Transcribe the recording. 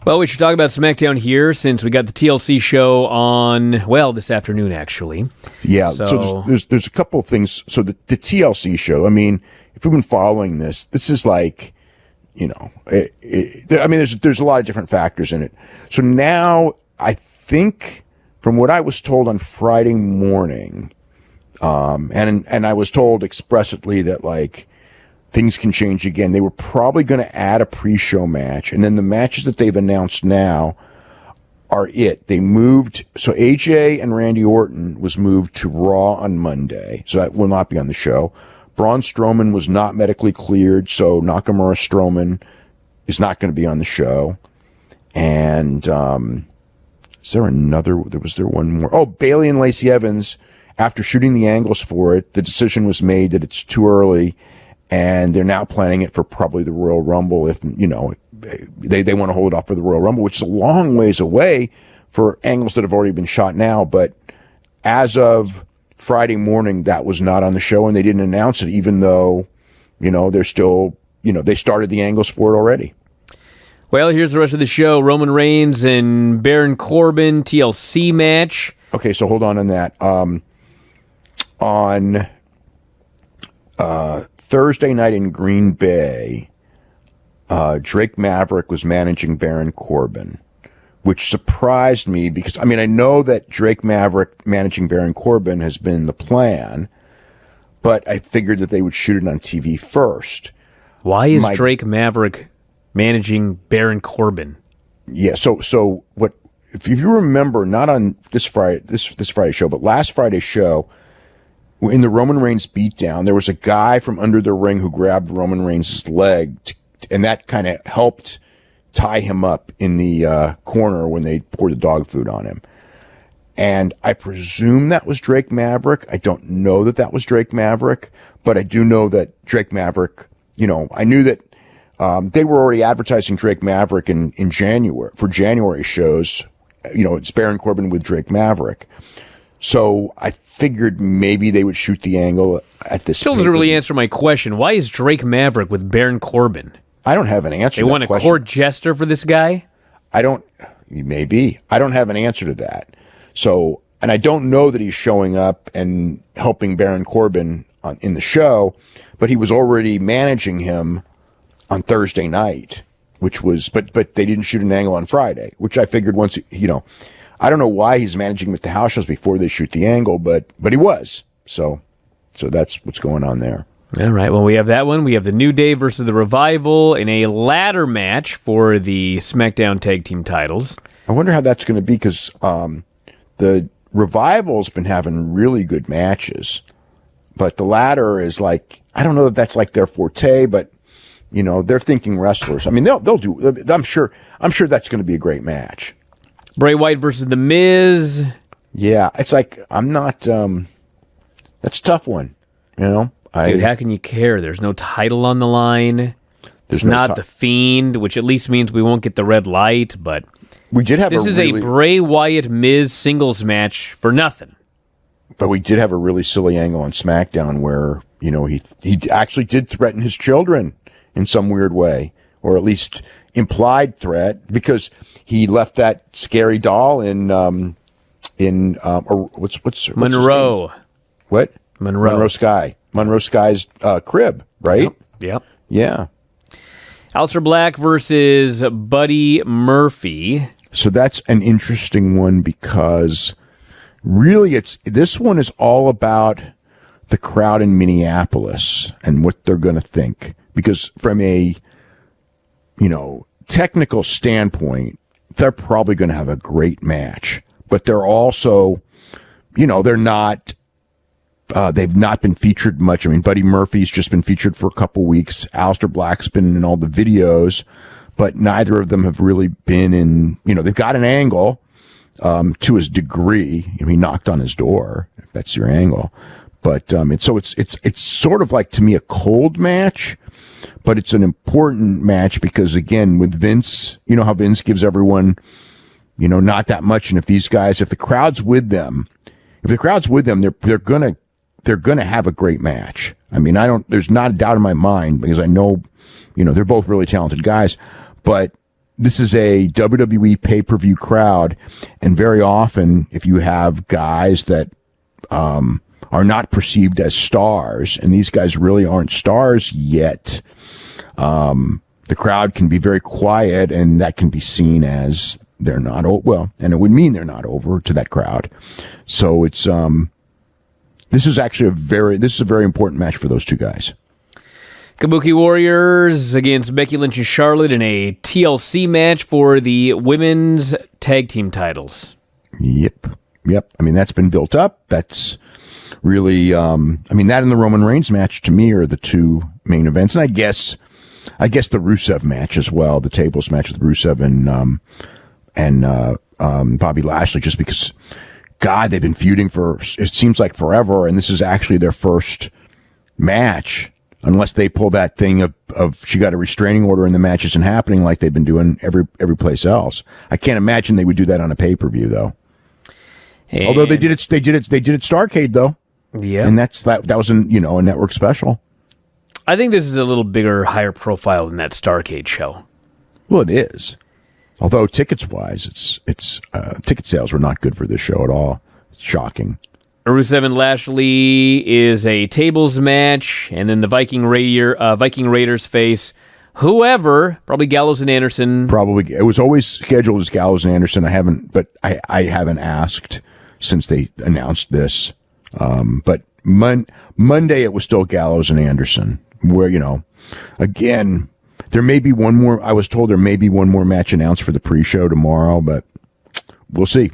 Well, we should talk about SmackDown here since we got the TLC show on, well, this afternoon, actually. Yeah, so there's a couple of things. So the TLC show, I mean, if we've been following this is like, you know, there's a lot of different factors in it. So now I think from what I was told on Friday morning, and I was told expressly that, like, things can change again. They were probably going to add a pre-show match, and then the matches that they've announced now are it. They moved, so AJ and Randy Orton was moved to Raw on Monday, so that will not be on the show. Braun Strowman was not medically cleared, so Nakamura Strowman is not going to be on the show. And is there another? Was there one more? Oh, Bayley and Lacey Evans. After shooting the angles for it, the decision was made that it's too early, and they're now planning it for probably the Royal Rumble. If you know, they want to hold it off for the Royal Rumble, which is a long ways away for angles that have already been shot now. But as of Friday morning, that was not on the show, and they didn't announce it, even though, you know, they're still, you know, they started the angles for it already. Well, here's the rest of the show. Roman Reigns and Baron Corbin TLC match. Okay, so hold on that. On Thursday night in Green Bay, Drake Maverick was managing Baron Corbin, which surprised me because, I mean, I know that Drake Maverick managing Baron Corbin has been the plan, but I figured that they would shoot it on TV first. Why is Drake Maverick managing Baron Corbin? Yeah, so what? If you remember, not on this Friday show, but last Friday's show, in the Roman Reigns beatdown, there was a guy from under the ring who grabbed Roman Reigns' leg, and that kind of helped tie him up in the corner when they poured the dog food on him. And I presume that was Drake Maverick. I don't know that was Drake Maverick, but I do know that Drake Maverick, you know, I knew that they were already advertising Drake Maverick in January, for January shows. You know, it's Baron Corbin with Drake Maverick. So I figured maybe they would shoot the angle at this. Still doesn't really answer my question. Why is Drake Maverick with Baron Corbin? I don't have an answer. They want a court jester for this guy? Maybe. I don't have an answer to that. So, and I don't know that he's showing up and helping Baron Corbin in the show, but he was already managing him on Thursday night, which was, but they didn't shoot an angle on Friday, which I figured once, you know, I don't know why he's managing with the house shows before they shoot the angle, but he was. So that's what's going on there. All right. Well, we have that one. We have the New Day versus the Revival in a ladder match for the SmackDown Tag Team titles. I wonder how that's going to be because the Revival's been having really good matches, but the ladder is like, I don't know if that's like their forte, but you know, they're thinking wrestlers. I mean, they'll do. I'm sure that's going to be a great match. Bray Wyatt versus The Miz. Yeah, it's like I'm not. That's a tough one, you know. Dude, how can you care? There's no title on the line. It's not The Fiend, which at least means we won't get the red light. But we did have. This is a Bray Wyatt Miz singles match for nothing. But we did have a really silly angle on SmackDown where, you know, he actually did threaten his children in some weird way, or at least implied threat, because he left that scary doll in what's Monroe. What? Monroe Sky's crib, right? Yep. Yeah. Aleister Black versus Buddy Murphy. So that's an interesting one because really this one is all about the crowd in Minneapolis and what they're going to think. Because from a, you know, technical standpoint, they're probably going to have a great match. But they're also, you know, they've not been featured much. I mean, Buddy Murphy's just been featured for a couple weeks. Aleister Black's been in all the videos, but neither of them have really been in, you know, they've got an angle to his degree. You know, he knocked on his door, if that's your angle. But it's sort of like, to me, a cold match, but it's an important match because, again, with Vince, you know how Vince gives everyone, you know, not that much. And if the crowd's with them, they're gonna have a great match. I mean, there's not a doubt in my mind because I know, you know, they're both really talented guys, but this is a WWE pay-per-view crowd, and very often, if you have guys that are not perceived as stars, and these guys really aren't stars yet, the crowd can be very quiet, and that can be seen as they're not and it would mean they're not over to that crowd. So it's this is actually a very important match for those two guys. Kabuki Warriors against Becky Lynch and Charlotte in a TLC match for the women's tag team titles. Yep. I mean, that's been built up. That's really, that and the Roman Reigns match to me are the two main events. And I guess the Rusev match as well, the tables match with Rusev and Bobby Lashley, just because, God, they've been feuding for, it seems like forever. And this is actually their first match. Unless they pull that thing of she got a restraining order and the match isn't happening like they've been doing every place else. I can't imagine they would do that on a pay-per-view though. And although they did it Starrcade though. Yeah. And that was a network special. I think this is a little bigger, higher profile than that Starrcade show. Well, it is. Although tickets wise, it's ticket sales were not good for this show at all. It's shocking. Rusev and Lashley is a tables match, and then the Viking Raiders face whoever, probably Gallows and Anderson. Probably it was always scheduled as Gallows and Anderson. I haven't asked since they announced this. But Monday it was still Gallows and Anderson. Where again, there may be one more. I was told there may be one more match announced for the pre-show tomorrow, but we'll see.